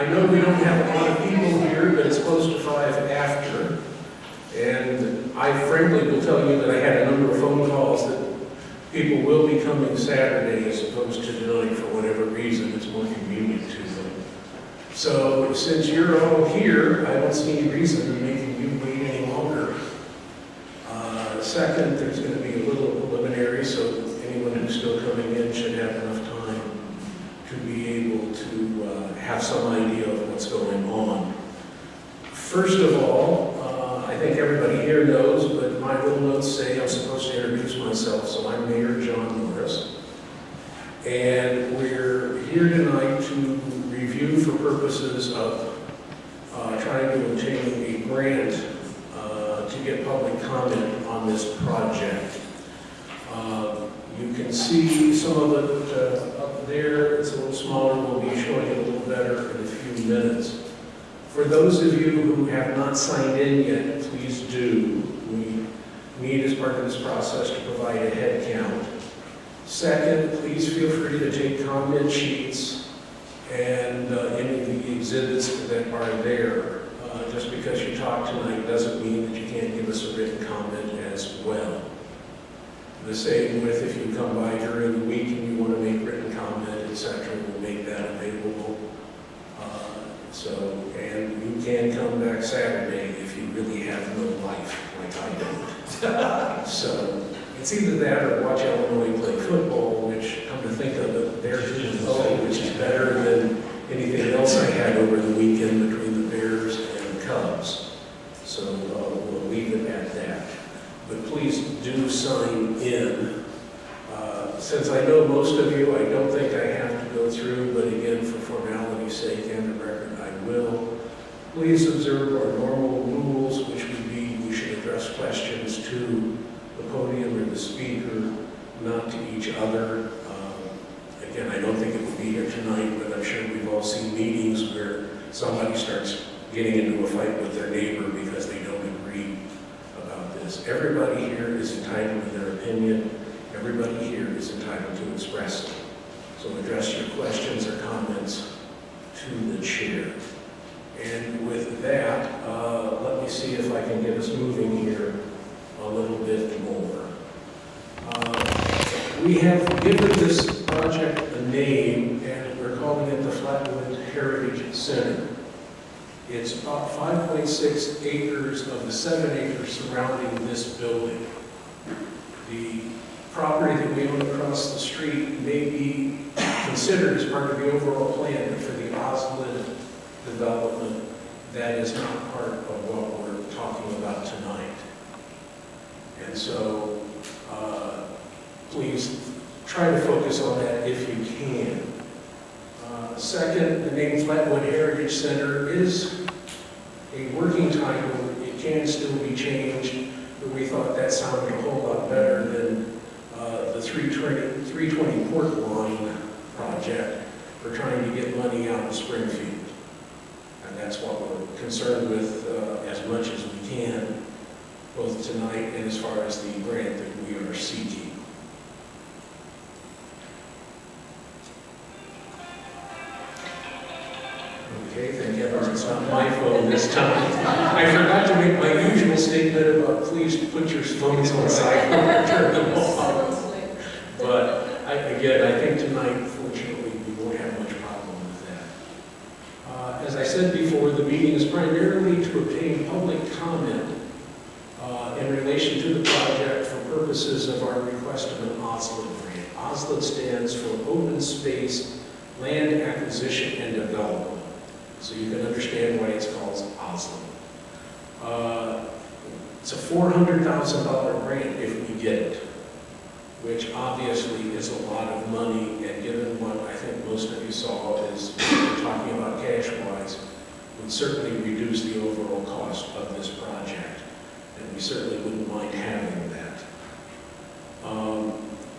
I know we don't have a lot of people here, but it's close to 5 after. And I frankly will tell you that I had a number of phone calls that people will be coming Saturday as opposed to tonight for whatever reason. It's more convenient to them. So since you're all here, I don't see any reason in making you wait any longer. Second, there's going to be a little preliminary, so anyone who's still coming in should have enough time to be able to have some idea of what's going on. First of all, I think everybody here knows, but my little notes say I'm supposed to introduce myself, so I'm Mayor John Norris. And we're here tonight to review for purposes of trying to obtain a grant to get public comment on this project. You can see some of it up there. It's a little smaller. We'll be showing it a little better in a few minutes. For those of you who have not signed in yet, please do. We need, as part of this process, to provide a head count. Second, please feel free to take comment sheets and any of the exhibits that are there. Just because you talk tonight doesn't mean that you can't give us a written comment as well. The same with if you come by during the week and you want to make written comment, etc., we'll make that available. And you can come back Saturday if you really have no life, like I don't. So it's either that or watch Illinois play football, which, come to think of it, they're 2-0, which is better than anything else I had over the weekend between the Bears and the Cubs. So we'll leave it at that. But please do sign in. Since I know most of you, I don't think I have to go through, but again, for formality's sake and the record, I will. Please observe our normal rules, which would be we should address questions to the podium or the speaker, not to each other. Again, I don't think it will be here tonight, but I'm sure we've all seen meetings where somebody starts getting into a fight with their neighbor because they don't agree about this. Everybody here is entitled to their opinion. Everybody here is entitled to express it. So address your questions or comments to the chair. And with that, let me see if I can get us moving here a little bit more. We have given this project a name, and we're calling it the Flatwood Heritage Center. It's about 5.6 acres of the 7 acres surrounding this building. The property that we own across the street may be considered as part of the overall plan, but for the Oslin development, that is not part of what we're talking about tonight. And so please try to focus on that if you can. Second, the name Flatwood Heritage Center is a working title. It can still be changed, but we thought that sounded a whole lot better than the 320 Port Line project for trying to get money out of Springfield. And that's what we're concerned with as much as we can, both tonight and as far as the grant that we are seeking. Okay, thank heavens it's not my phone this time. I forgot to make my usual statement about please put your phones on silent or turn them off. But again, I think tonight, fortunately, we won't have much problem with that. As I said before, the meeting is primarily to obtain public comment in relation to the project for purposes of our request of an OSLID grant. OSLID stands for Open Space Land Acquisition and Development. So you can understand why it's called OSLID. It's a $400,000 grant if we get it, which obviously is a lot of money, and given what I think most of you saw is what we're talking about cash-wise, would certainly reduce the overall cost of this project, and we certainly wouldn't mind having that.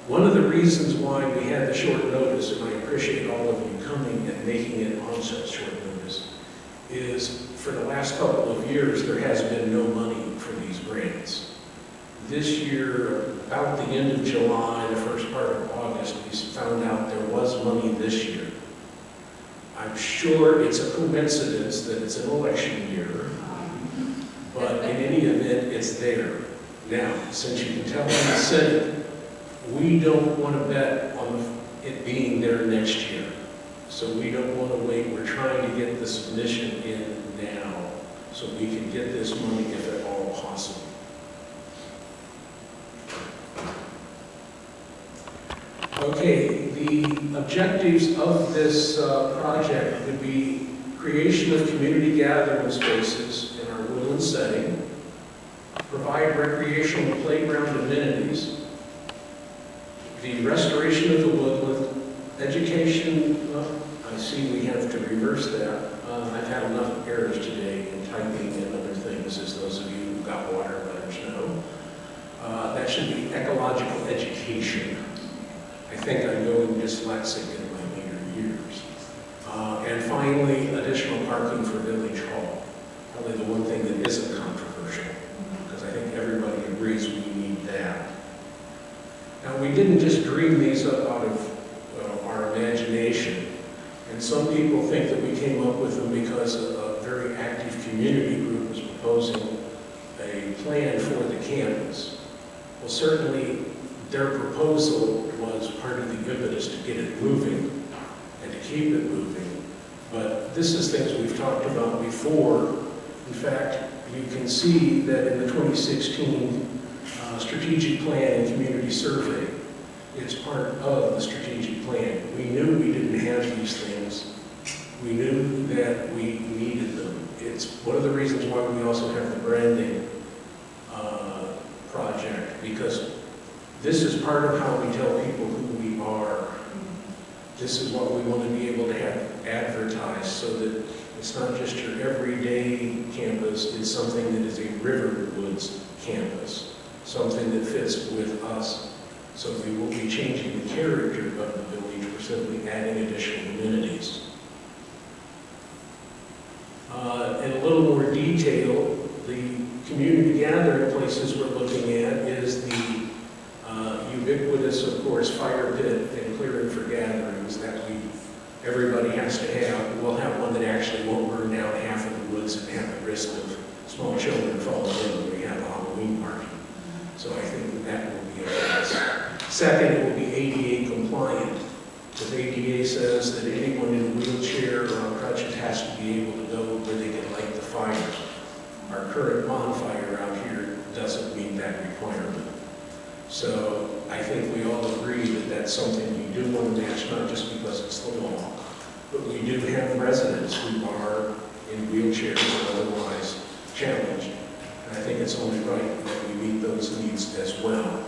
One of the reasons why we had the short notice, and I appreciate all of you coming and making it on such short notice, is for the last couple of years there has been no money for these grants. This year, about the end of July, the first part of August, we found out there was money this year. I'm sure it's a coincidence that it's an election year, but in any event, it's there. Now, since you can tell in the Senate, we don't want to bet on it being there next year. So we don't want to wait. We're trying to get the submission in now so we can get this money if at all possible. Okay, the objectives of this project would be creation of community gathering spaces in our woodland setting, provide recreational playground amenities, the restoration of the woodland, education. I see we have to reverse that. I've had enough errors today in typing and other things, as those of you who got water letters know. That should be ecological education. I think I'm going dyslexic in my later years. And finally, additional parking for Village Hall. Probably the one thing that isn't controversial, because I think everybody agrees we need that. Now, we didn't just dream these up out of our imagination. And some people think that we came up with them because a very active community group was proposing a plan for the campus. Well, certainly their proposal was part of the impetus to get it moving and to keep it moving. But this is things we've talked about before. In fact, you can see that in the 2016 strategic plan and community survey, it's part of the strategic plan. We knew we didn't have these things. We knew that we needed them. It's one of the reasons why we also have the branding project, because this is part of how we tell people who we are. This is what we want to be able to have advertised so that it's not just your everyday campus, it's something that is a Riverwoods campus, something that fits with us. So we will be changing the character of the village. We're simply adding additional amenities. In a little more detail, the community gathering places we're looking at is the ubiquitous, of course, fire pit and clearing for gatherings that everybody has to have. We'll have one that actually won't burn down half of the woods and have the risk of small children falling in when we have a Halloween party. So I think that will be a plus. Second, it will be ADA compliant. Because ADA says that anyone in a wheelchair or on crutches has to be able to go where they can light the fire. Our current bonfire out here doesn't meet that requirement. So I think we all agree that that's something we do want to match, not just because it's the law, but we do have residents who are in wheelchairs or otherwise challenged. And I think it's only right that we meet those needs as well.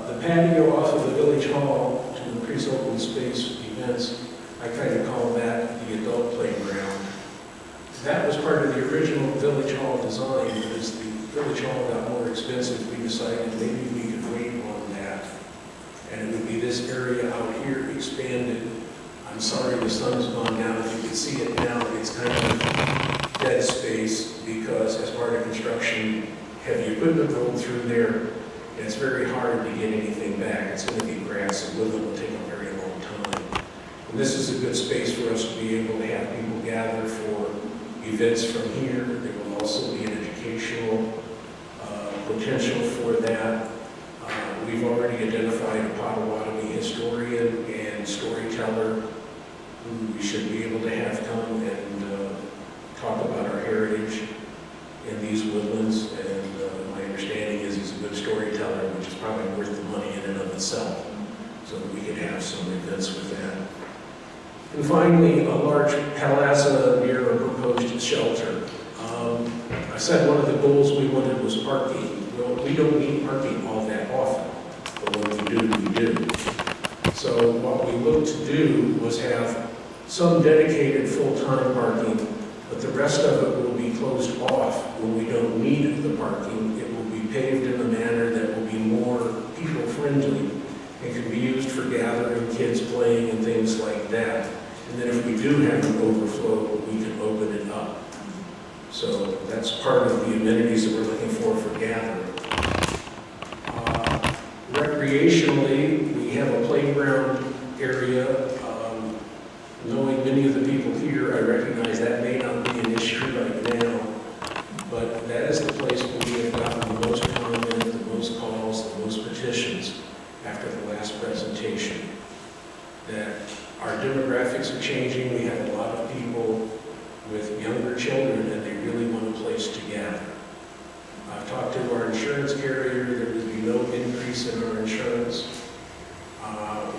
The patio off of the Village Hall to increase open space events, I kind of call that the adult playground. That was part of the original Village Hall design. As the Village Hall got more expensive, we decided maybe we could wait on that. And it would be this area out here expanded. I'm sorry the sun's gone down. If you can see it now, it's kind of dead space because as part of construction, heavy equipment rolled through there. And it's very hard to get anything back. It's going to be grass and woodland will take a very long time. And this is a good space for us to be able to have people gather for events from here. There will also be an educational potential for that. We've already identified a Potawatomi historian and storyteller who we should be able to have come and talk about our heritage in these woodlands. And my understanding is he's a good storyteller, which is probably worth the money in and of itself, so that we could have some events with that. And finally, a large palazzo near a proposed shelter. I said one of the goals we wanted was parking. Well, we don't need parking all that often, but when we do, we do. So what we looked to do was have some dedicated full-time parking, but the rest of it will be closed off when we don't need the parking. It will be paved in a manner that will be more people-friendly. It can be used for gathering, kids playing, and things like that. And then if we do have an overflow, we can open it up. So that's part of the amenities that we're looking for gathering. Recreationally, we have a playground area Knowing many of the people here, I recognize that may not be an issue right now, but that is the place where we have gotten the most comment, the most calls, the most petitions after the last presentation. That our demographics are changing. We have a lot of people with younger children and they really want a place to gather. I've talked to our insurance carrier. There will be no increase in our insurance.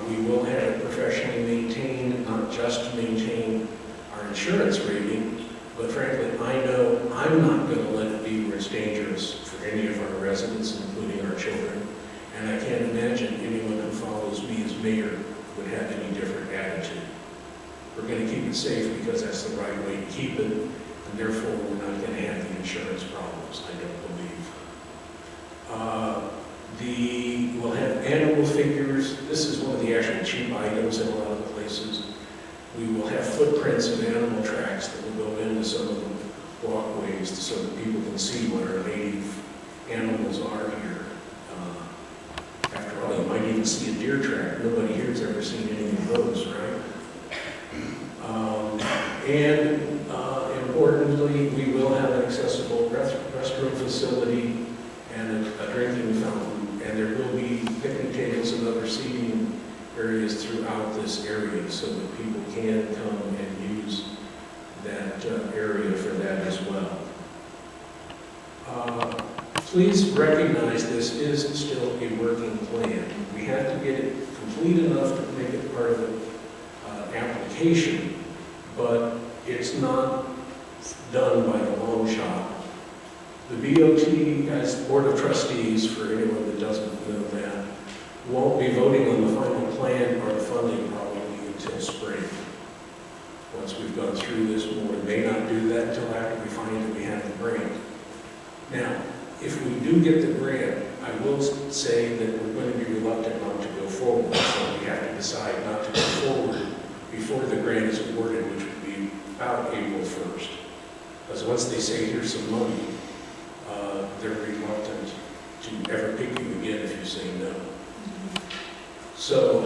We will have it professionally maintained, not just maintain our insurance rating, but frankly, I know I'm not going to let it be where it's dangerous for any of our residents, including our children. And I can't imagine anyone who follows me as mayor would have any different attitude. We're going to keep it safe because that's the right way to keep it, and therefore we're not going to have the insurance problems, I don't believe. We'll have animal figures. This is one of the actual cheap items in a lot of the places. We will have footprints of animal tracks that will go into some of the walkways so that people can see what our native animals are here. After all, you might even see a deer track. Nobody here has ever seen any of those, right? Importantly, we will have an accessible restroom facility and a drinking fountain, and there will be picnic tables and other seating areas throughout this area so that people can come and use that area for that as well. Please recognize this is still a working plan. We have to get it complete enough to make it part of the application, but it's not done by a long shot. The BOT, as Board of Trustees, for anyone that doesn't know that, won't be voting on the final plan or the funding probably until spring. Once we've gone through this board, may not do that until after we find that we have the grant. Now, if we do get the grant, I will say that we're going to be reluctant not to go forward, so we have to decide not to go forward before the grant is awarded, which would be about April 1st. Because once they say, here's some money, they're reluctant to ever pick you again if you say no. So,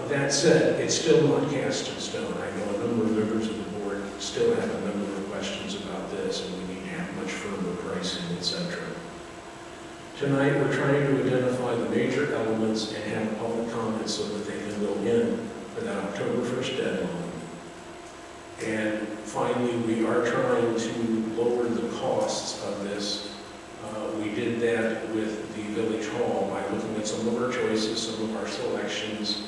that said, it's still not cast in stone. I know a number of members of the board still have a number of questions about this, and we need to have much firmer pricing, etc. Tonight, we're trying to identify the major elements and have public comments so that they can go in for that October 1st deadline. And finally, we are trying to lower the costs of this. We did that with the Village Hall by looking at some of our choices, some of our selections.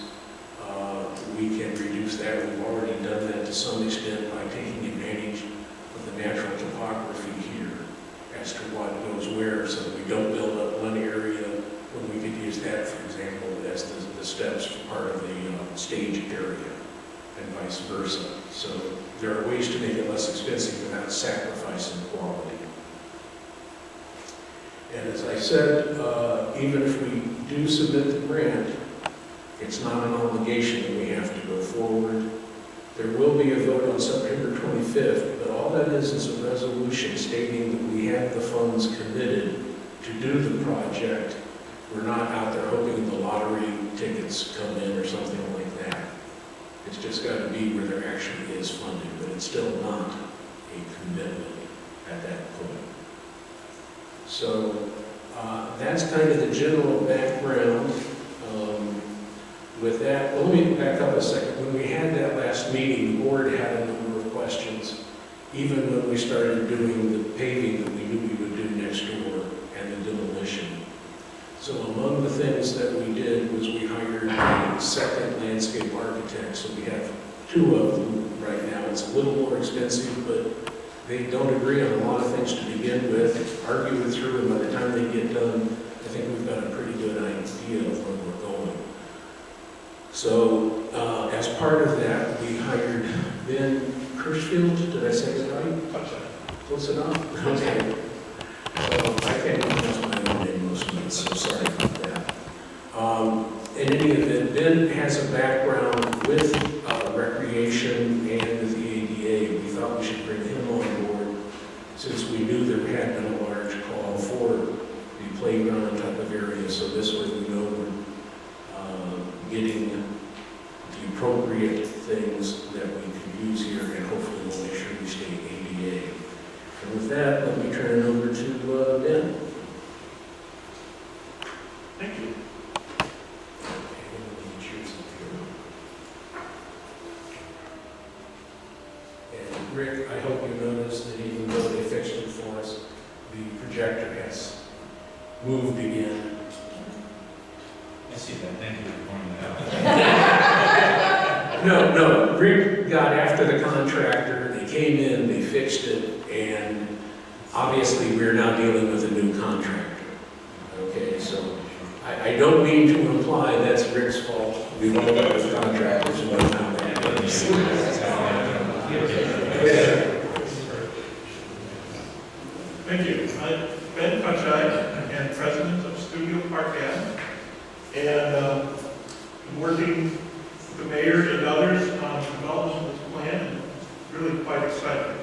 We can reduce that. We've already done that to some extent by taking advantage of the natural topography here as to what goes where, so that we don't build up one area when we could use that, for example, as the steps for part of the stage area, and vice versa. So there are ways to make it less expensive without sacrificing quality. And as I said, even if we do submit the grant, it's not an obligation that we have to go forward. There will be a vote on September 25th, but all that is a resolution stating that we have the funds committed to do the project. We're not out there hoping the lottery tickets come in or something like that. It's just got to be where there actually is funding, but it's still not a commitment at that point. So that's kind of the general background. With that, well, let me back up a second. When we had that last meeting, the board had a number of questions, even when we started doing the paving that we knew we would do next door and the demolition. So among the things that we did was we hired a second landscape architect. So we have two of them right now. It's a little more expensive, but they don't agree on a lot of things to begin with, argue it through, and by the time they get done, I think we've got a pretty good idea of where we're going. So as part of that, we hired Ben Kirschfield. Did I say that right? Close enough? Okay. So I can't pronounce my own name most months, so sorry about that. In any event, Ben has a background with recreation and with the ADA. We thought we should bring him on board since we knew there had been a large call for the playground type of area. So this way we know we're getting the appropriate things that with that, let me turn it over to Ben. Thank you. And Rick, I hope you noticed that even though they fixed it for us, the projector has moved again. I see that. Thank you for pointing that out. No, Rick got after the contractor, they came in, they fixed it, and obviously we're now dealing with a new contractor. Okay, so I don't mean to imply that's Rick's fault. We don't know with contractors and what how that happens. Thank you. I'm Ben Kutchai, and president of Studio Park Ave. And I'm working with the mayor and others on the development of this plan, and it's really quite exciting.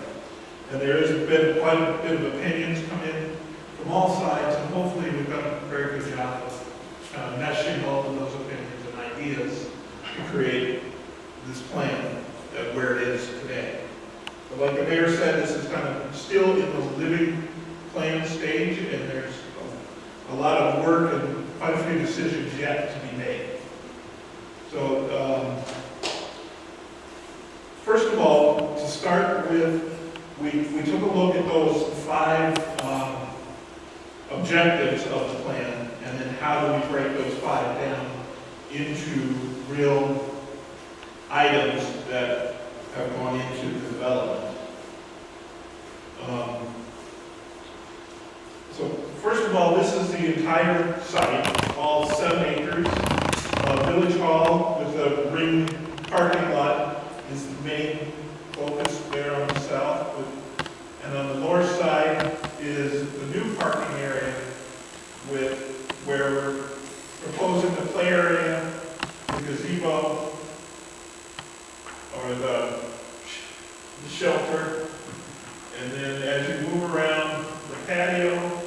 And there has been quite a bit of opinions come in from all sides, and hopefully we've done a very good job of meshing all of those opinions and ideas to create this plan where it is today. But like the mayor said, this is kind of still in the living plan stage, and there's a lot of work and quite a few decisions yet to be made. So, first of all, to start with, we took a look at those 5 objectives of the plan, and then how do we break those 5 down into real items that have gone into the development. So first of all, this is the entire site, all 7 acres. Village Hall with the ring parking lot is the main focus there on the south. And on the north side is the new parking area with where we're proposing the play area, the gazebo, or the shelter. And then as you move around, the patio.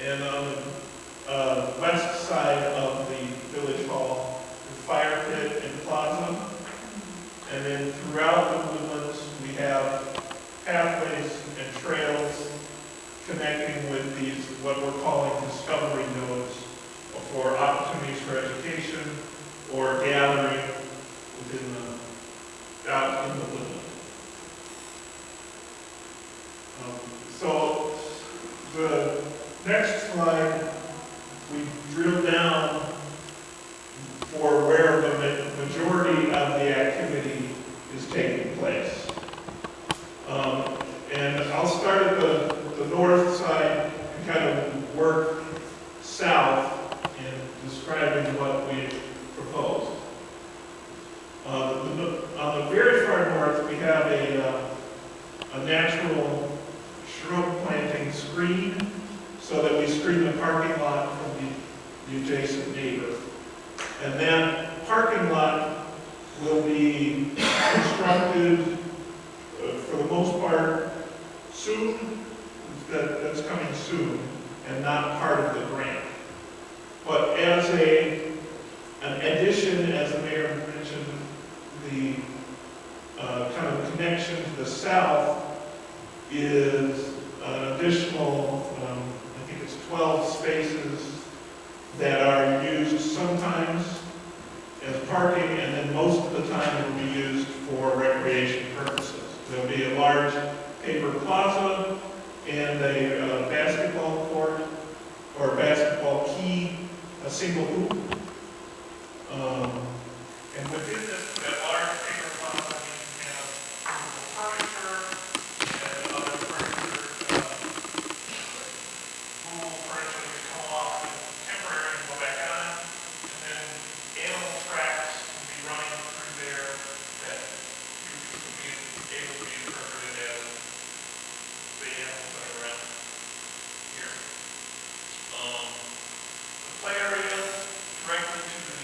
And on the west side of the Village Hall, the fire pit and plaza. And then throughout the woodlands, we have pathways and trails connecting with these, what we're calling discovery nodes, for opportunities for education or gathering within out in the woodland. So the next slide, we drill down for where the majority of the activity is taking place. And I'll start at the north side and kind of work south in describing what we proposed. On the very far north, we have a natural shrub planting screen so that we screen the parking lot from the adjacent neighbor. And that parking lot will be constructed for the most part soon. That's coming soon and not part of the grant. But as an addition, as the mayor mentioned, the kind of connection to the south is an additional, I think it's 12 spaces that are used sometimes as parking, and then most of the time it will be used for recreation purposes. There'll be a large paper plaza and a basketball court or basketball key, a single hoop. And within that large paper plaza, we have furniture and other furniture, mobile furniture that come off and temporary and go back on. And then animal tracks will be running through there that will be able to be interpreted as the animals that are around here. The play area directly to the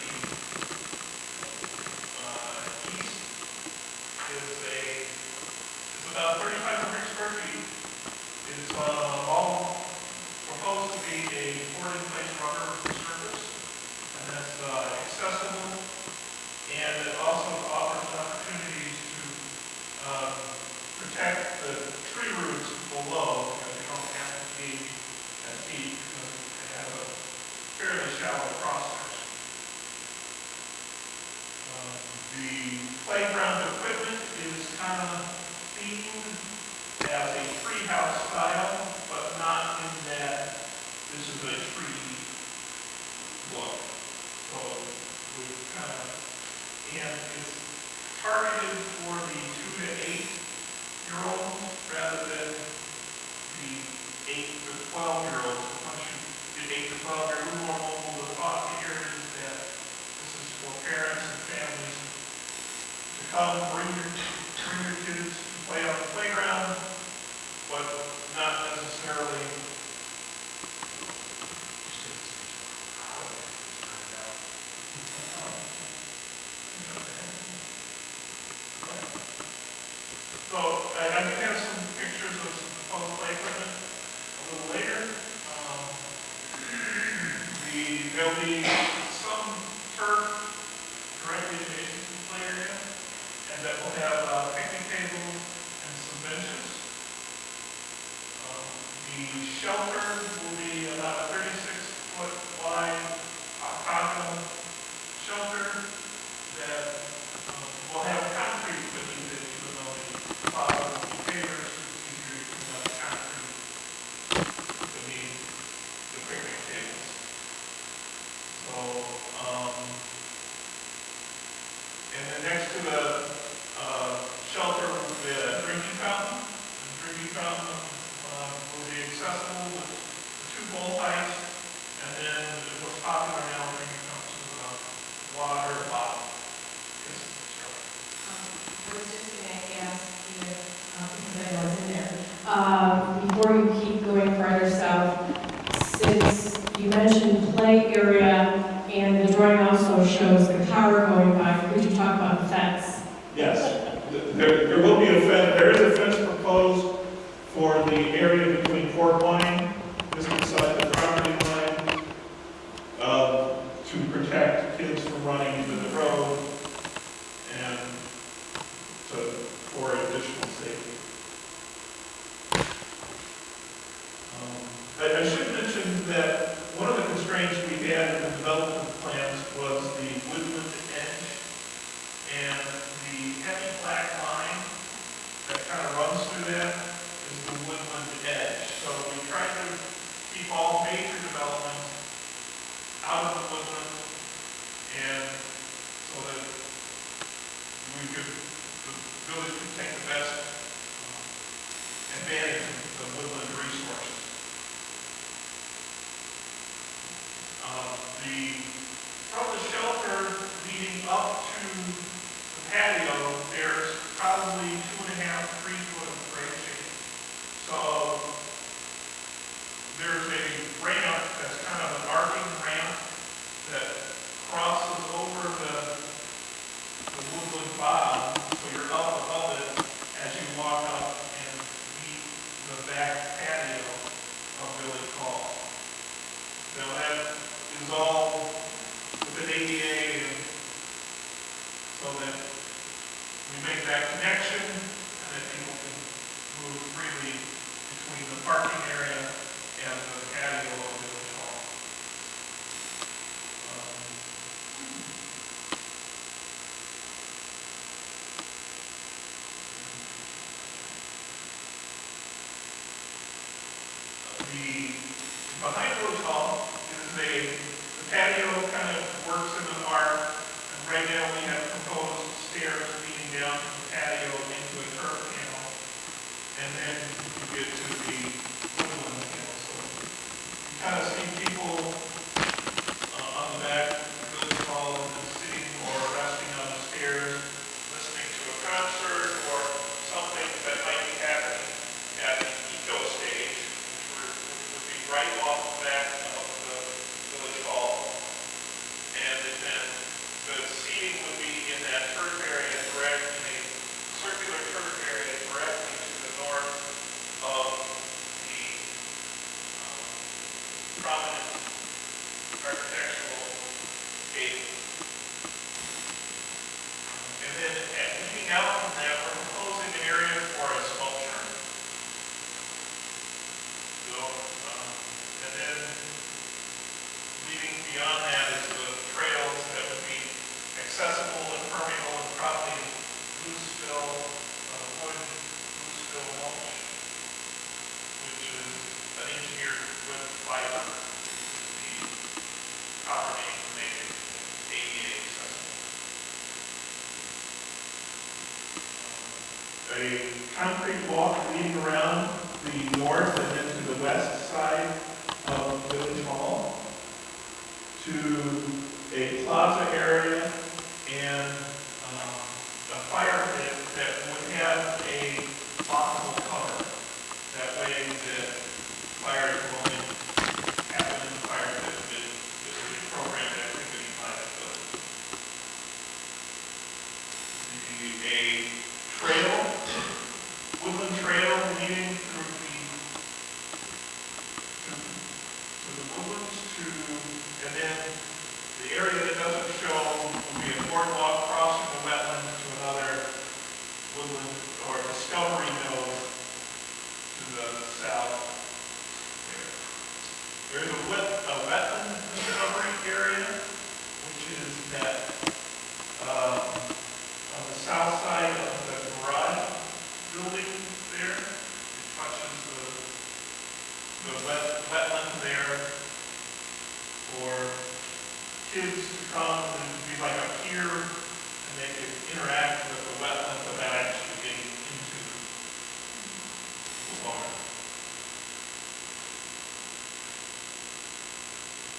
playground equipment is kind of themed as a treehouse style, but not in that this is a tree look. So we kind of, and it's targeted for the 2 to 8-year-olds rather than the 8 to 12-year-olds. Once you get 8 to 12, you're a little more mobile. The thought here is that this is for parents and families to come, bring your kids to play on the playground, but not necessarily so I can have some pictures of some proposed play equipment a little later. There'll be some turf directly adjacent to the play area, and that will have picnic tables and some benches. The shelter will be about a 36-foot wide octagonal shelter that will have concrete beneath it, even though the bottom will be pavers. It's easier to put out concrete beneath the picnic tables. So, and then next to the shelter will be a drinking fountain. The drinking fountain will be accessible with 2 bowl heights, and then what's popular now, drinking fountains with a water bottle. Yes, sure. I was just going to ask you, because I know it's in there, before you keep going further south, since you mentioned play area and the drawing also shows the car going by, could you talk about the fence? Yes, there will be a fence, there is a fence proposed for the area between Fort Wayne, just beside the property line, to protect kids from running into the road and for additional safety. I should mention that one of the constraints we had in the development plans was the woodland edge, and the heavy black line that kind of runs through that is the woodland edge. So we tried to keep all major development out of the woodland, and so that the village could take the best advantage of the woodland resources. From the shelter leading up to the patio, there's probably 2.5 to 3 foot of grade shade. So there's a ramp that's kind of an arcing ramp that crosses over the woodland bottom, so you're up above it as you walk up and meet the back patio of Village Hall. Now that is all with an ADA, and so that we make that connection and that people can move freely between the parking area and the patio of Village Hall. Behind Village Hall is the patio kind of works in an arc, and right now we have proposed stairs leading down from the patio into a turf panel, and then you get to the woodland panel. So you kind of see people on the back of Village Hall sitting or resting on the stairs, listening to a concert or something that might be happening at the eco stage, which would be right off the back of the Village Hall. And then the seating would be in that turf area, in a circular turf area directly to the north of the prominent architectural gate. And then looking out from that, we're proposing an area for a sculpture. So, and then leading beyond that is the trails that would be accessible and permeable and probably a concrete walk leading around the north and then to the west side of Village Hall, to a plaza area and a fire pit that would have a lockable cover. That way that fires will only happen in the fire pit that would be programmed activity by the village. A trail, woodland trail leading through the woodlands and then the area that doesn't show will be a boardwalk crossing the wetland to another woodland or discovery node to the south there. There's a wetland discovery area, which is that on the south side of the garage building there. It touches the wetland there for kids to come and be like a pier and they can interact with the wetland without actually getting into the water.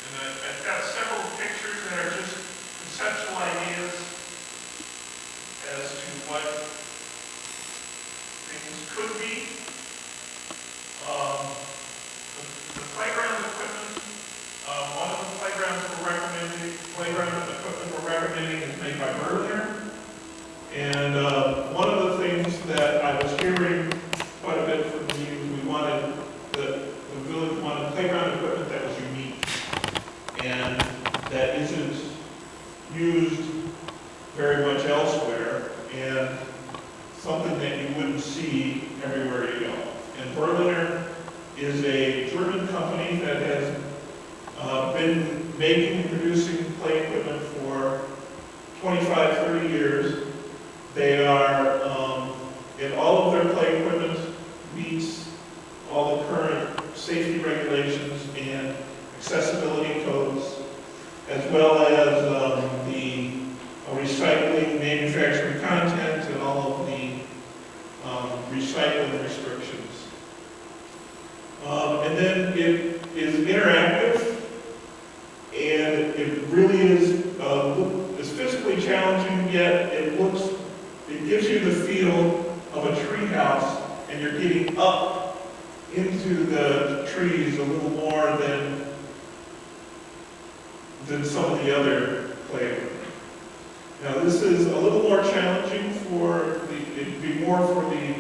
And I've got several pictures that are just conceptual ideas as to what things could be. The playground equipment, one of the playground equipment we're recommending is made by Berliner. And one of the things that I was hearing quite a bit from you, the village wanted playground equipment that was unique and that isn't used very much elsewhere, and something that you wouldn't see everywhere you go. And Berliner is a German company that has been making and producing play equipment for 25, 30 years. They are, and all of their play equipment meets all the current safety regulations and accessibility codes, as well as the recycling, manufacturing content, and all of the recycling restrictions. And then it is interactive, and it really is physically challenging, yet it gives you the feel of a tree house, and you're getting up into the trees a little more than some of the other play equipment. Now this is a little more challenging it'd be more for the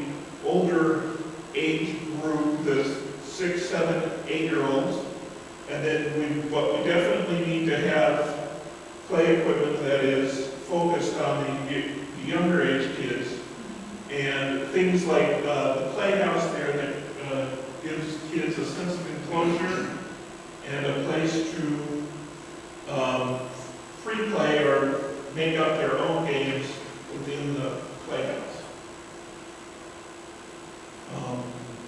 older age group, the 6, 7, 8-year-olds. And then what we definitely need to have play equipment that is focused on the younger age kids. And things like the playhouse there that gives kids a sense of enclosure and a place to free play or make up their own games within the playhouse.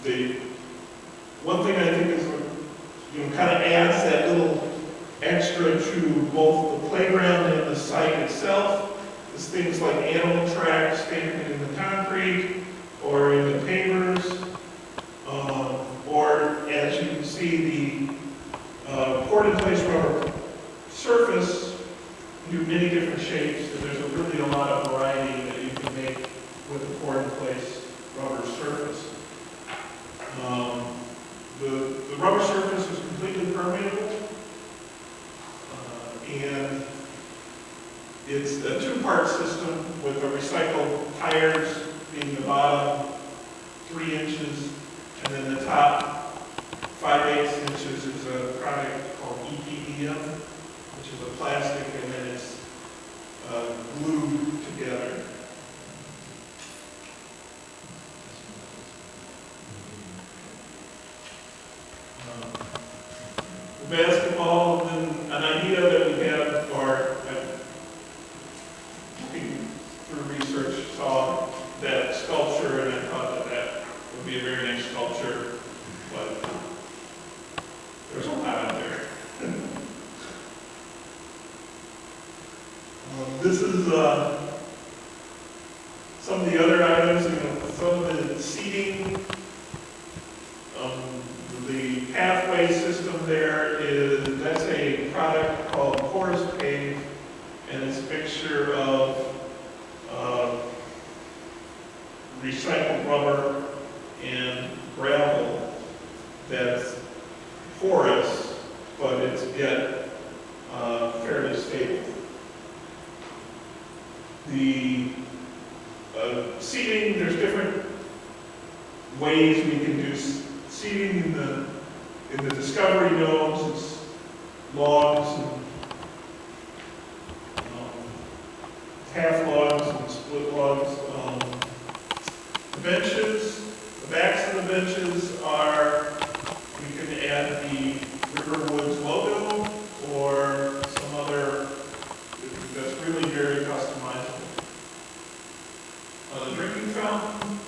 The one thing I think is, kind of adds that little extra to both the playground and the site itself is things like animal tracks stamped in the concrete or in the pavers, or as you can see, the poured-in-place rubber surface do many different shapes, and there's really a lot of variety that you can make with the poured-in-place rubber surface. The rubber surface is completely permeable, and it's a two-part system with the recycled tires being the bottom 3 inches, and then the top 5/8 inches is a product called EPDM, which is a plastic, and then it's glued together. The basketball, and then an idea that we have, or looking through research, saw that sculpture, and I thought that would be a very nice sculpture, but there's a lot out there. This is some of the other items, some recycled rubber and gravel that's porous, but it's yet fairly stable. The seating, there's different ways we can do seating in the Discovery domes. It's logs and half logs and split logs. The benches, the backs of the benches are, we can add the Riverwoods logo or some other that's really very customizable. The drinking fountain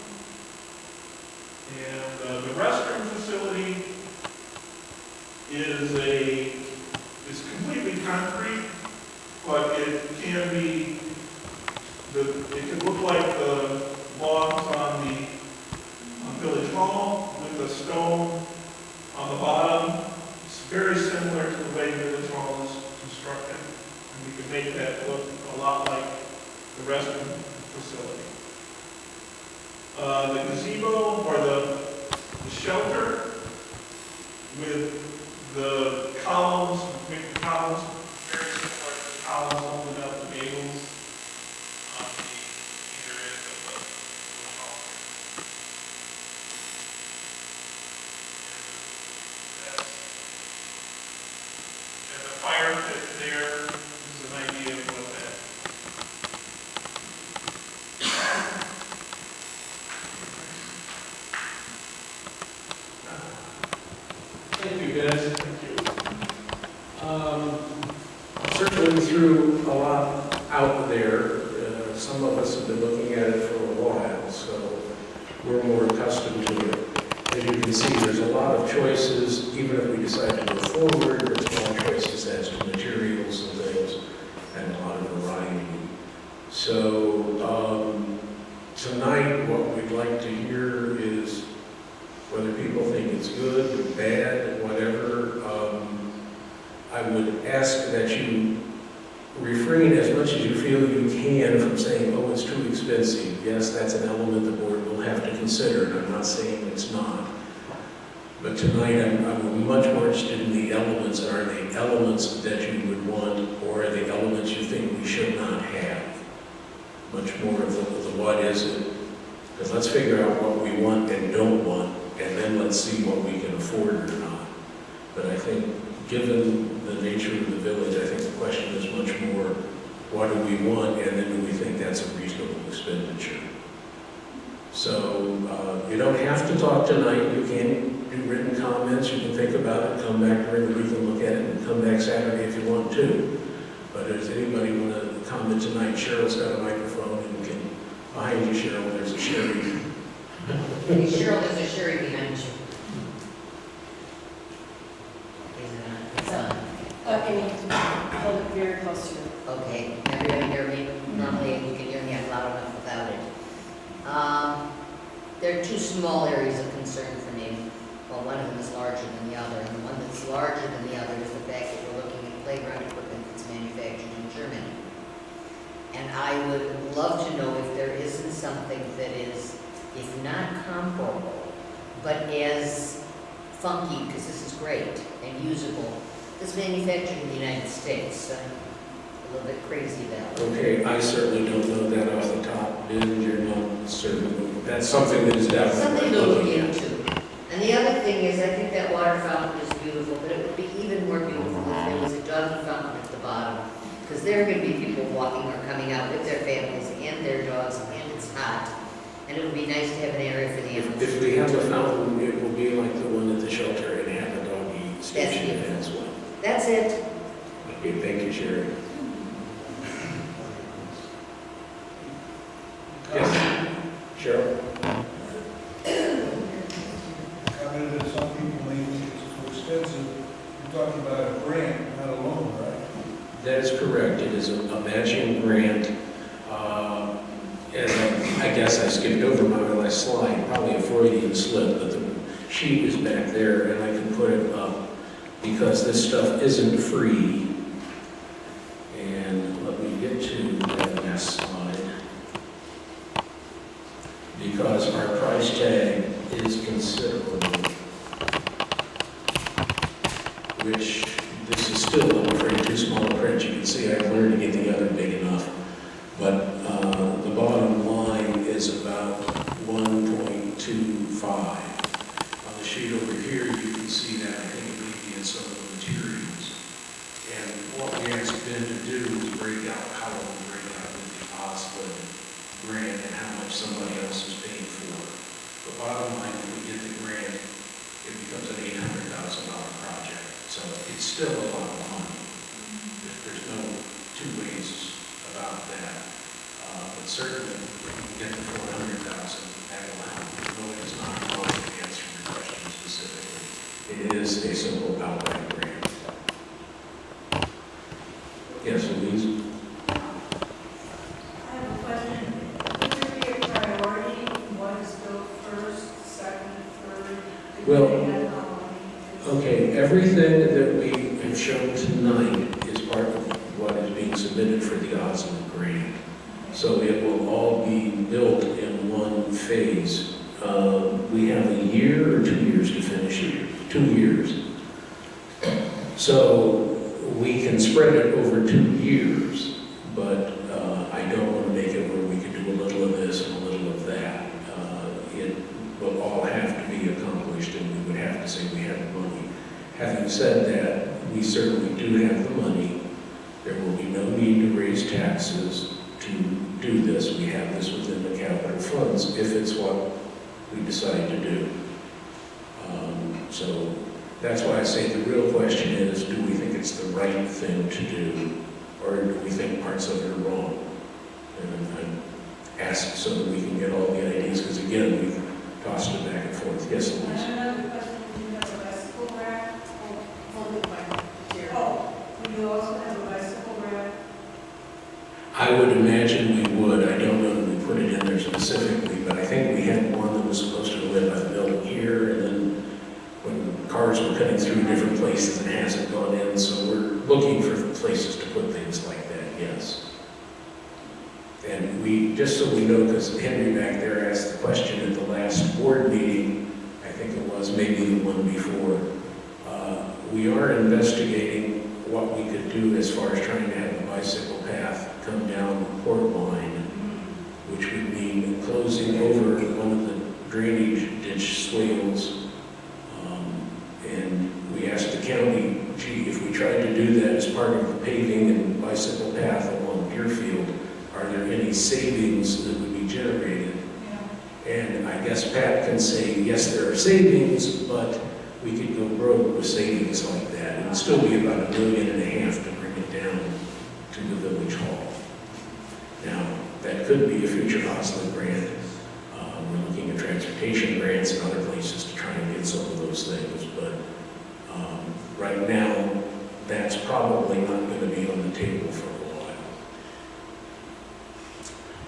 and the restroom facility is completely concrete, but it can be it can look like the logs on Village Hall with the stone on the bottom. It's very similar to the way Village Hall is constructed, and we can make that look a lot like the restroom facility. The gazebo or the shelter with the columns, big columns, very similar to the columns holding up the gables on either end of the hall. And the fire pit there is an idea of what that. Thank you, Dennis. Thank you. Certainly threw a lot out there. Some of us have been looking at it for a while, so we're more accustomed to it. As you can see, there's a lot of choices. Even if we decide to go forward, there's a lot of choices as to materials and things, and a lot of variety. So tonight, what we'd like to hear is whether people think it's good, bad, whatever. I would ask that you refrain as much as you feel you can from saying, oh, it's too expensive. Yes, that's an element the board will have to consider, and I'm not saying it's not. But tonight, I'm much more interested in the elements. Are they elements that you would want, or are they elements you think we should not have? Much more of the what is it? Because let's figure out what we want and don't want, and then let's see what we can afford or not. But I think, given the nature of the village, I think the question is much more, what do we want, and then do we think that's a reasonable expenditure? So you don't have to talk tonight. You can do written comments. You can think about it, come back during the week and look at it, and come back Saturday if you want to. But does anybody want to comment tonight? Cheryl's got a microphone, and can, behind you, Cheryl, there's a Sherry. Hey, Cheryl, there's a Sherry behind you. It's on. Can you hold it very close to you? Okay, everybody hear me? Normally you can hear me, I'm loud enough without it. There are two small areas of concern for me. Well, one of them is larger than the other, and the one that's larger than the other is the fact that we're looking at playground equipment that's manufactured in Germany. And I would love to know if there isn't something that is, if not comparable, but as funky, because this is great and usable, that's manufactured in the United States. A little bit crazy about it. Okay, I certainly don't know that off the top. Ben, you're not certain. That's something that is definitely Something to look looking at. into. And the other thing is, I think that water fountain is beautiful, but it would be even more beautiful if there was a doggy fountain at the bottom. Because there are going to be people walking or coming out with their families and their dogs, and it's hot. And it would be nice to have an area for the animals. If we have a fountain, it will be like the one at the shelter and have a doggy station in it as well. That's it. Okay, thank you, Sherry. Yes, Cheryl? Commented that some people may think it's too expensive. You're talking about a grant, not a loan, right? That is correct. It is a matching grant. And I guess I skipped over my last slide, probably a Freudian slip, but the sheet is back there and I can put it up because this stuff isn't free. And let me get to that last slide. because our price tag is considerable, which this is still, I'm afraid, too small a print. You can see I've learned to get the other big enough. But the bottom line is about 1.25. On the sheet over here, you can see that I think it may be in some of the materials. And what we asked Ben to do is break out how we break out the OSPA grant and how much somebody else is paying for. The bottom line, if we get the grant, it becomes an $800,000 project. So it's still a lot of money. There's no two ways about that. But certainly, if we can get the 400,000, that will help. No, it's not wrong to answer your question specifically. It is a simple outright grant. Yes, Louise? I have a question. Would there be a priority, what is built first, second, third? Well, depending on how long it is? Okay, everything that we have shown tonight is part of what is being submitted for the Osmond grant. So it will all be built in one phase. We have a year or 2 years to finish it, 2 years. So we can spread it over 2 years, but I don't want to make it where we could do a little of this and a little of that. It will all have to be accomplished, and we would have to say we have the money. Having said that, we certainly do have the money. There will be no need to raise taxes to do this. We have this within the capital funds if it's what we decide to do. So that's why I say the real question is, do we think it's the right thing to do, or do we think parts of it are wrong? And I ask so that we can get all the ideas, because again, we've tossed it back and forth. Yes, And Louise? another question, do you have a bicycle rack? Hold it by chair. Oh, will you also have a bicycle rack? I would imagine we would. I don't know that we put it in there specifically, but I think we had one that was supposed to live by the building here, and then when cars were cutting through different places, it hasn't gone in, so we're looking for places to put things like that, yes. And we, just so we know, because Henry back there asked the question at the last board meeting, I think it was, maybe the one before, we are investigating what we could do as far as trying to have a bicycle path come down the port line, which would mean closing over one of the drainage ditch swales. And we asked the county, gee, if we tried to do that as part of the paving and bicycle path along Deerfield, are there any savings that would be generated? Yeah. And I guess Pat can say, yes, there are savings, but we could go broke with savings like that. It would still be about $1.5 million to bring it down to the village hall. Now, that could be a future Hoslet grant. We're looking at transportation grants and other places to try and get some of those things, but right now, that's probably not going to be on the table for a while.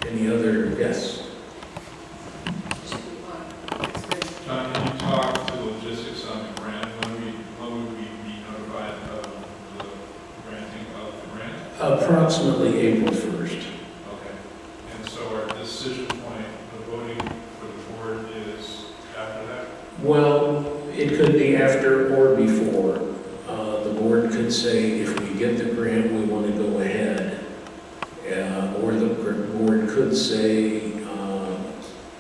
Any other, yes? John, can you talk to logistics on the grant? When would we be notified of the granting of the grant? Approximately April 1st. Okay. And so our decision point, the voting for the board is after that? Well, it could be after or before. The board could say, if we get the grant, we want to go ahead. Or the board could say,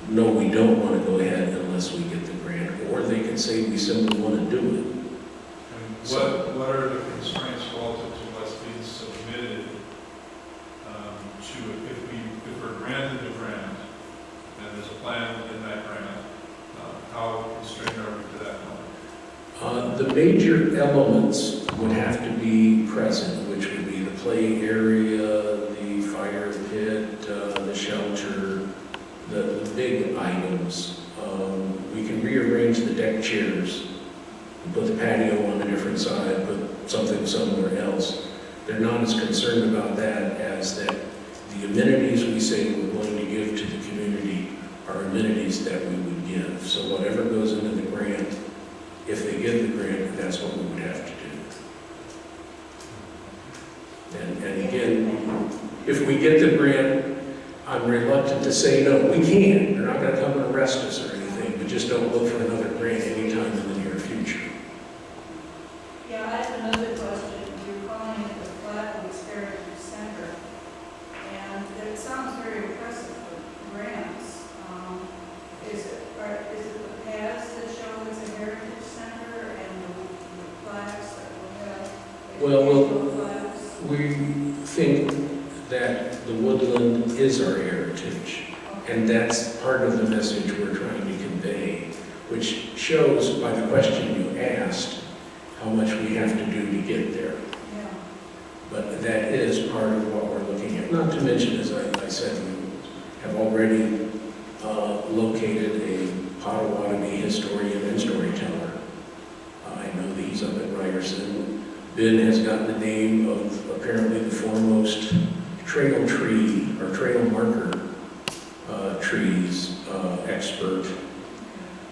no, we don't want to go ahead unless we get the grant. Or they could say, we simply want to do it. And what are the constraints relative to what's being submitted if we're granted the grant, and there's a plan in that grant, how constrained are we to that point? The major elements would have to be present, which would be the play area, the fire pit, the shelter, the big items. We can rearrange the deck chairs, and put the patio on a different side, put something somewhere else. They're not as concerned about that as that the amenities we say we're going to give to the community are amenities that we would give. So whatever goes into the grant, if they get the grant, that's what we would have to do. And again, if we get the grant, I'm I'm reluctant to say no. We can, they're not gonna come and arrest us or anything, but just don't look for another grant anytime in the near future. Yeah, I have another question. You're calling it the Flatwoods Heritage Center, and it sounds very impressive for grants. Is it the paths that show it's a heritage center and the plaques that will have Well, educational plaques? We think that the woodland is our heritage, and that's part of the message we're trying to convey, which shows by the question you asked how much we have to do to get there. Yeah. But that is part of what we're looking at. Not to mention, as I said, we have already located a Potawatomi historian and storyteller. I know that he's up at Ryerson. Ben has gotten the name of apparently the foremost trail tree or trail marker trees expert.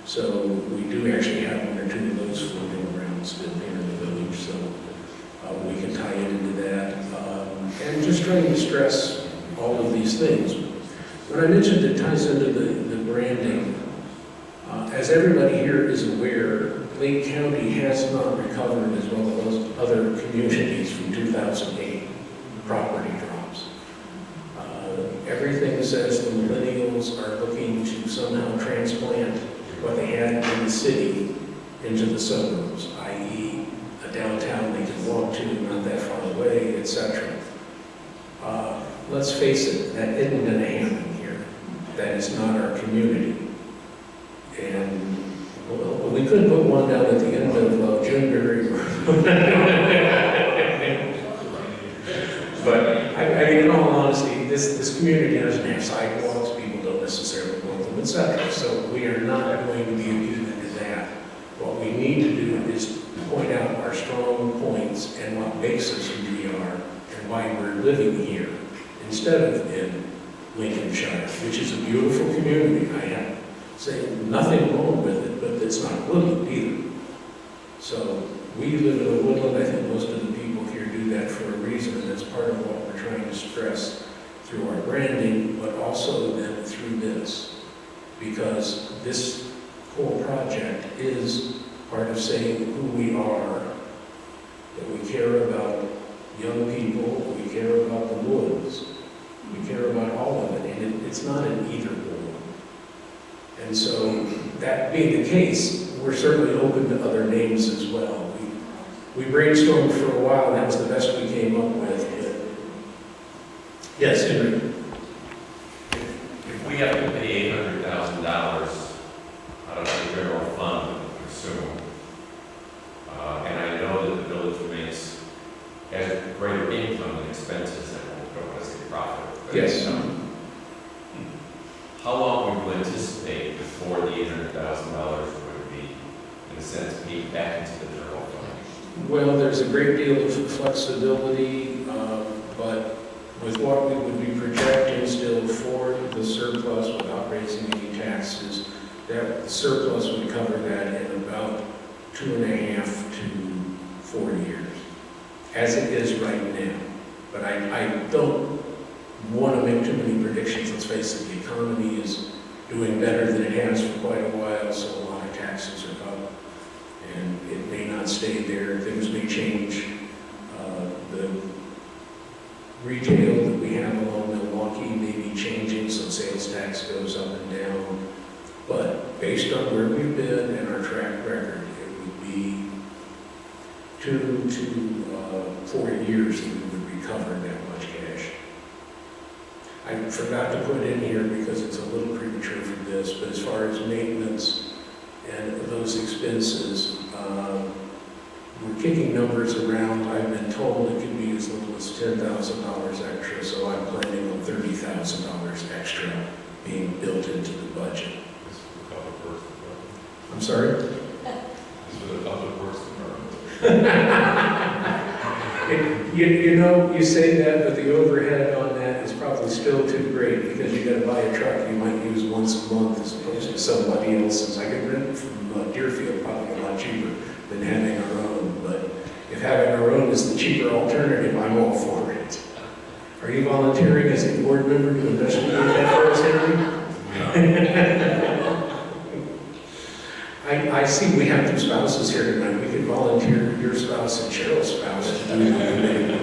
So we do actually have one or two of those floating around still here in the village, so we can tie it into that. And just trying to stress all of these things. When I mentioned it ties into the branding, as everybody here is aware, Lake County has not recovered as well as those other communities from 2008 property drops. Everything says the millennials are looking to somehow transplant what they had in the city into the suburbs, i.e. a downtown they can walk to, not that far away, etc. Let's face it, that isn't going to happen here. That is not our community. And well, we could put one down at the end of Juneberry Road. But I mean, in all honesty, this community doesn't have sidewalks, people don't necessarily want them, etc. So we are not going to be immune to that. What we need to do is point out our strong points and what makes us who we are and why we're living here instead of in Lincolnshire, which is a beautiful community. I have to say nothing wrong with it, but it's not woodland either. So we live in a woodland. I think most of the people here do that for a reason, and that's part of what we're trying to stress through our branding, but also then through this, because this whole project is part of saying who we are, that we care about young people, we care about the woods, we care about all of it, and it's not an either or. And so, that being the case, we're certainly open to other names as well. We brainstormed for a while, and that was the best we came up with. Yes, Henry? If we have to pay $800,000 out of the general fund, I assume, and I know that the village has greater income than expenses, and I don't want to say profit. But Yes. How long would you anticipate before the $800,000 would be, in a sense, paid back into the general fund? Well, there's a great deal of flexibility, but with what we would be projecting still for the surplus without raising any taxes, that surplus would cover that in about 2.5 to 4 years, as it is right now. But I don't want to make too many predictions. Let's face it, the economy is doing better than it has for quite a while, so a lot of taxes are up, and it may not stay there. Things may change. The retail that we have along Milwaukee may be changing, so sales tax goes up and down. But based on where we've been and our track record, it would be 2 to 4 years that we would recover that much cash. I forgot to put in here because it's a little premature for this, but as far as maintenance and those expenses, we're kicking numbers around. I've been told it could be as little as $10,000 extra, so I'm planning on $30,000 extra being built into the budget. This is the public works department. I'm sorry? This is the public works department. You know, you say that, but the overhead on that is probably still too great because you gotta buy a truck you might use once a month as opposed to somebody else's. I could rent from Deerfield probably a lot cheaper than having our own, but if having our own is the cheaper alternative, I'm all for it. Are you volunteering as a board member to investigate that for us, Henry? I see we have two spouses here tonight. We could volunteer your spouse and Cheryl's spouse to do the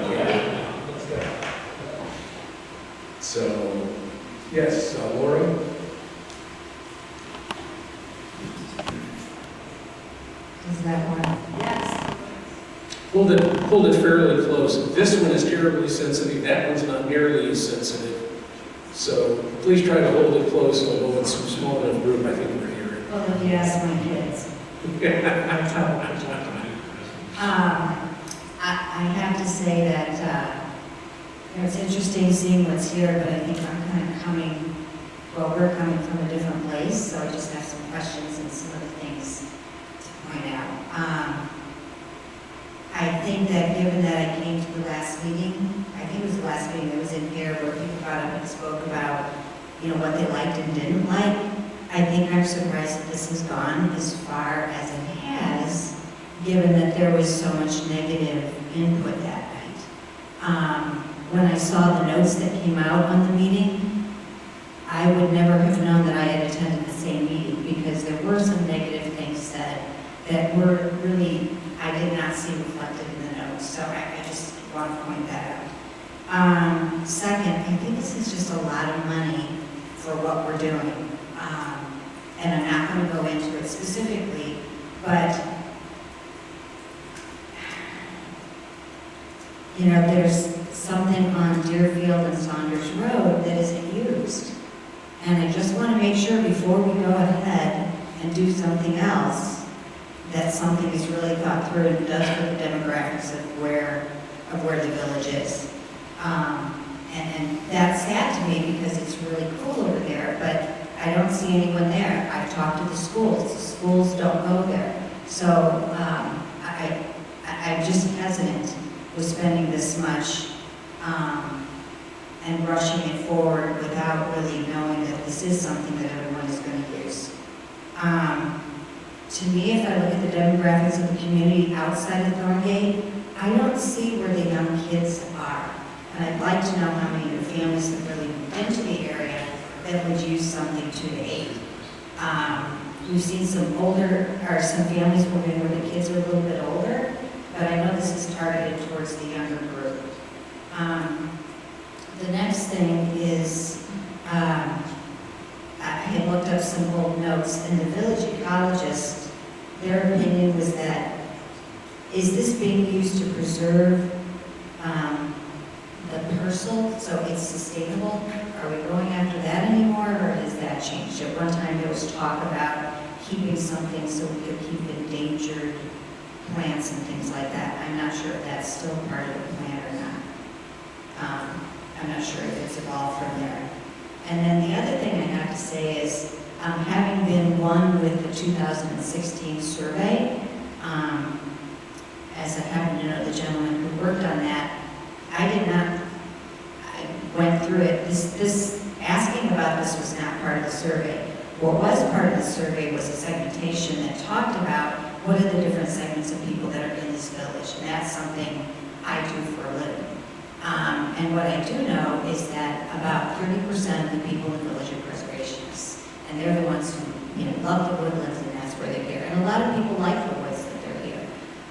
So, yes, Laura? Is that one? Yes. Hold it fairly close. This one is terribly sensitive, that one's not nearly as sensitive. So please try to hold it close, although it's a small enough group, I think we're hearing. Well, if you ask my kids, I'm trouble projecting. I have to say that, it's interesting seeing what's here, but I think I'm kind of we're coming from a different place, so I just have some questions and some of the things to point out. I think that given that I came to the last meeting, I think it was the last meeting that was in here where people got up and spoke about, what they liked and didn't like. I think I'm surprised that this has gone as far as it has, given that there was so much negative input that night. When I saw the notes that came out on the meeting, I would never have known that I had attended the same meeting because there were some negative things said that were really, I did not see reflected in the notes. So I just want to point that out. Second, I think this is just a lot of money for what we're doing. And I'm not going to go into it specifically, but there's something on Deerfield and Saunders Road that isn't used. And I just want to make sure before we go ahead and do something else, that something is really thought through and does for the demographics of where the village is. And that's sad to me because it's really cool over there, but I don't see anyone there. I've talked to the schools don't go there. So I'm just hesitant with spending this much and rushing it forward without really knowing that this is something that everyone is going to use. To me, if I look at the demographics of the community outside of Thorngate, I don't see where the young kids are. And I'd like to know how many of the families that really moved into the area that would use something to aid. We've seen some families moving where the kids are a little bit older, but I know this is targeted towards the younger group. The next thing is, I had looked up some old notes, and the village ecologist, their opinion was that, is this being used to preserve the parcel so it's sustainable? Are we going after that anymore, or has that changed? At one time, there was talk about keeping something so we could keep endangered plants and things like that. I'm not sure if that's still part of the plan or not. I'm not sure if it's evolved from there. And then the other thing I have to say is, having been one with the 2016 survey, as I happen to know the gentleman who worked on that, I went through it. Asking about this was not part of the survey. What was part of the survey was a segmentation that talked about what are the different segments of people that are in this village, and that's something I do for a living. And what I do know is that about 30% of the people in the village are preservationists, and they're the ones who love the woodlands, and that's where they're here. And a lot of people like the woods that they're here,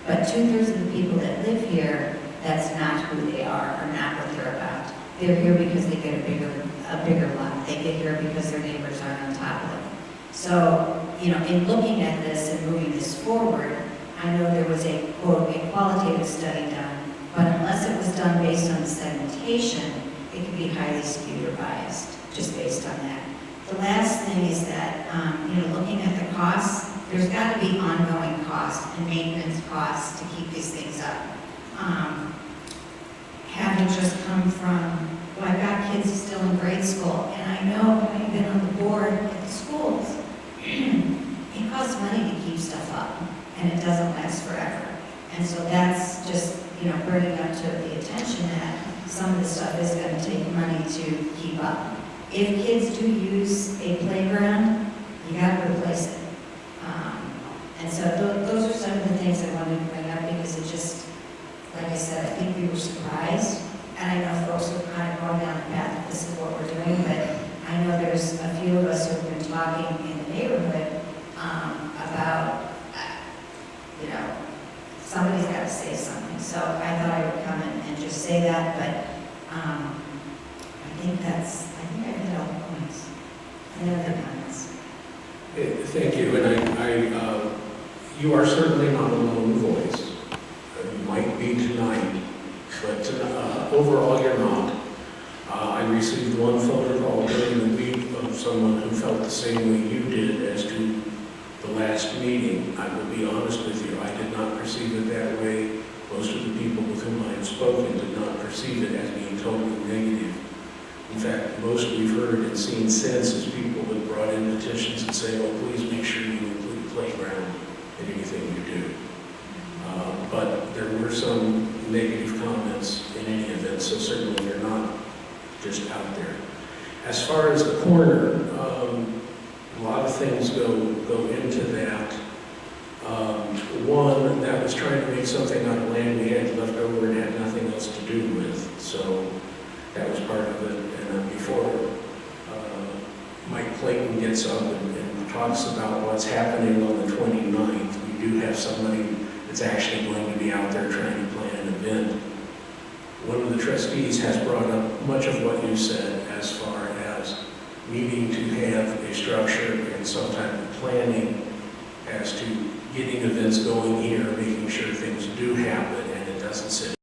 but 2/3 of the people that live here, that's not who they are or not what they're about. They're here because they get a bigger lot. They get here because their neighbors aren't on top of them. So, in looking at this and moving this forward, I know there was a, quote, a qualitative study done, but unless it was done based on segmentation, it could be highly skewed or biased, just based on that. The last thing is that, looking at the costs, there's got to be ongoing costs and maintenance costs to keep these things up. Having just come from, I've got kids still in grade school, and I know, having been on the board at the schools, it costs money to keep stuff up, and it doesn't last forever. And so that's just, bringing up to the attention that some of the stuff is going to take money to keep up. If kids do use a playground, you got to replace it. And so those are some of the things I wanted to bring up because it just, like I said, I think we were surprised. And I know folks were kind of us who've been talking in the neighborhood about, you know, somebody's got to say something. So I thought I would come and just say that, but I think I hit all the points. Any other comments? Thank you, and you are certainly not a lone voice. You might be tonight, but overall you're not. I received one phone call during the week of someone who felt the same way you did as to the last meeting. I will be honest with you, I did not perceive it that way. Most of the people with whom I have spoken did not perceive it as being totally negative. In fact, most we've heard and seen since is people have brought in petitions and say, oh, please make sure you include playground in anything you do. But there were some negative comments in any event, so certainly they're not just out there. As far as the corner, a lot of things go into that. One, that was trying to make something out of land we had left over and had nothing else to do with, so that was part of it. And before Mike Clayton gets up and talks about what's happening on the 29th, we do have somebody that's actually going to be out there trying to plan an event. One of the trustees has brought up much of what you said as far as needing to have a structure and some type of planning as to getting events going here, making sure things do happen and it doesn't sit